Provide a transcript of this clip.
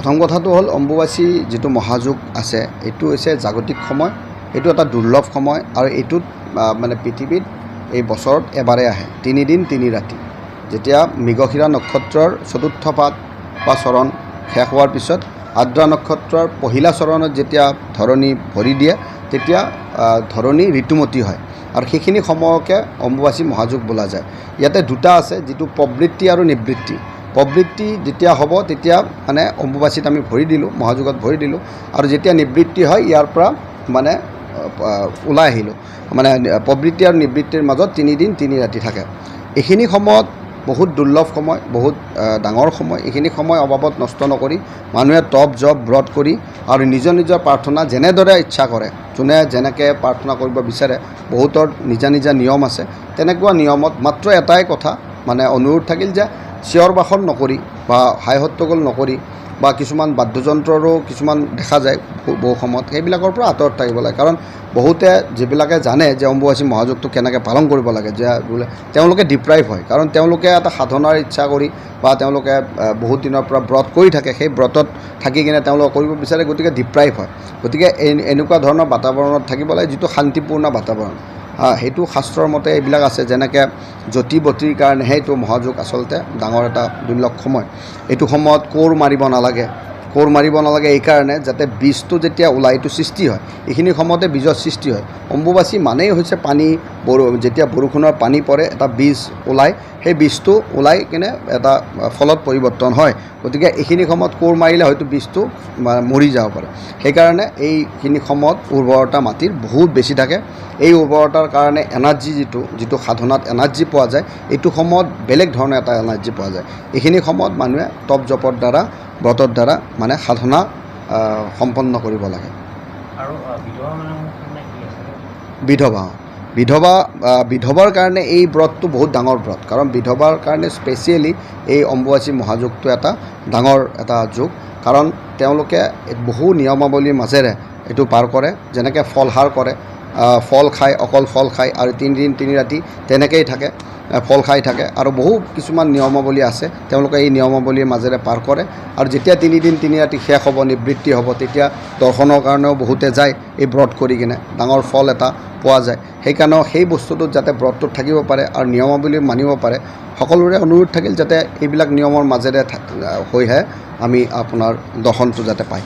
প্ৰথম কথাটো হ'ল অম্বুবাচী যিটো মহাযোগ আছে এইটো হৈছে জাগতিক সময়, এইটো এটা দুৰ্লভ সময় আৰু এইটোত মানে পৃথিৱীত এই বছৰত এবাৰে আহে 3 দিন 3 ৰাতি। যেতিয়া মৃগশিৰা নক্ষত্ৰৰ চতুৰ্থ পাদ বা চৰণ শেষ হোৱাৰ পিছত আদ্ৰা নক্ষত্ৰৰ পহিলা চৰণত যেতিয়া ধৰণী ভৰি দিয়ে তেতিয়া ধৰণী ঋতুমতী হয় আৰু সেইখিনি সময়কে অম্বুবাচী মহাযোগ বোলা যায়। ইয়াতে দুটা আছে, যিটো প্ৰবৃত্তি আৰু নিবৃত্তি। প্ৰবৃত্তি যেতিয়া হ'ব তেতিয়া মানে অম্বুবাচীত আমি ভৰি দিলোঁ, মহাযোগত ভৰি দিলোঁ, আৰু যেতিয়া নিবৃত্তি হয় ইয়াৰ পৰা মানে ওলাই আহিলোঁ। মানে প্ৰবৃত্তি আৰু নিবৃত্তিৰ মাজত 3 দিন 3 ৰাতি থাকে। এইখিনি সময়ত বহুত দুৰ্লভ সময়, বহুত ডাঙৰ সময়। এইখিনি সময় অবাবত নষ্ট নকৰি মানুহে তপ জপ ব্ৰত কৰি আৰু নিজৰ নিজৰ প্ৰাৰ্থনা যেনেদৰে ইচ্ছা কৰে, যোনে যেনেকৈ প্ৰাৰ্থনা কৰিব বিচাৰে, বহুতৰ নিজা নিজা নিয়ম আছে। তেনেকুৱা নিয়মত মাত্ৰ এটাই কথা মানে অনুৰোধ থাকিল যে চিঞৰ বাখৰ নকৰি বা হাই হট্টগোল নকৰি বা কিছুমান বাদ্যযন্ত্ৰৰো কিছুমান দেখা যায় বহু সময়ত, সেইবিলাকৰ পৰা আঁতৰত থাকিব লাগে। কাৰণ বহুতে যিবিলাকে জানে যে অম্বুবাচী মহাযোগটো কেনেকৈ পালন কৰিব লাগে, যে বোলে তেওঁলোকে ডিপ্ৰাইভ হয়। কাৰণ তেওঁলোকে এটা সাধনাৰ ইচ্ছা কৰি বা তেওঁলোকে বহুত দিনৰ পৰা ব্ৰত কৰি থাকে, সেই ব্ৰতত থাকি কিনে তেওঁলোকে কৰিব বিচাৰে, গতিকে ডিপ্ৰাইভ হয়। গতিকে এনেকুৱা ধৰণৰ বাতাবৰণত থাকিব লাগে যিটো শান্তিপূৰ্ণ বাতাবৰণ। সেইটো শাস্ত্ৰৰ মতে এইবিলাক আছে, যেনেকৈ জ্যোতি বতিৰ কাৰণেহে এইটো মহাযোগ আচলতে ডাঙৰ এটা দুৰ্লভ সময়। এইটো সময়ত কোৰ মাৰিব নালাগে। কোৰ মাৰিব নালাগে এইকাৰণে যাতে বীজটো যেতিয়া ওলাই এইটো সৃষ্টি হয়, এইখিনি সময়তে বীজৰ সৃষ্টি হয়। অম্বুবাচী মানেই হৈছে পানী, যেতিয়া বৰষুণৰ পানী পৰে এটা বীজ ওলায়, সেই বীজটো ওলাই কিনে এটা ফলত পৰিৱৰ্তন হয়। গতিকে এইখিনি সময়ত কোৰ মাৰিলে হয়তো বীজটো মৰি যাব পাৰে। সেইকাৰণে এইখিনি সময়ত উৰ্বৰতা মাটিৰ বহুত বেছি থাকে। এই উৰ্বৰতাৰ কাৰণে এনাৰ্জি যিটো সাধনাত এনাৰ্জি পোৱা যায়, এইটো সময়ত বেলেগ ধৰণৰ এটা এনাৰ্জি পোৱা যায়। এইখিনি সময়ত মানুহে তপ জপৰ দ্বাৰা ব্ৰতৰ দ্বাৰা মানে সাধনা সম্পন্ন কৰিব লাগে। আৰু বিধৱাৰ কাৰণে এই ব্ৰতটো বহুত ডাঙৰ ব্ৰত। কাৰণ বিধৱাৰ কাৰণে স্পেচিয়েলি এই অম্বুবাচী মহাযোগটো এটা ডাঙৰ এটা যোগ। কাৰণ তেওঁলোকে বহু নিয়মাৱলীৰ মাজেৰে এইটো পাৰ কৰে। যেনেকৈ ফলহাৰ কৰে, ফল খায়, অকল ফল খায় আৰু 3 দিন 3 ৰাতি তেনেকৈয়ে থাকে, ফল খাই থাকে। আৰু বহু কিছুমান নিয়মাৱলী আছে, তেওঁলোকে এই নিয়মাৱলীৰ মাজেৰে পাৰ কৰে। আৰু যেতিয়া 3 দিন 3 ৰাতি শেষ হ'ব, নিবৃত্তি হ'ব, তেতিয়া দৰ্শনৰ কাৰণেও বহুতে যায়। এই ব্ৰত কৰি কিনে ডাঙৰ ফল এটা পোৱা যায়। সেইকাৰণেও সেই বস্তুটোত যাতে ব্ৰতটোত থাকিব পাৰে আৰু নিয়মাৱলী মানিব পাৰে, সকলোৰে অনুৰোধ থাকিল যাতে এইবিলাক নিয়মৰ মাজেৰে হৈহে আমি আপোনাৰ দৰ্শনটো যাতে পায়।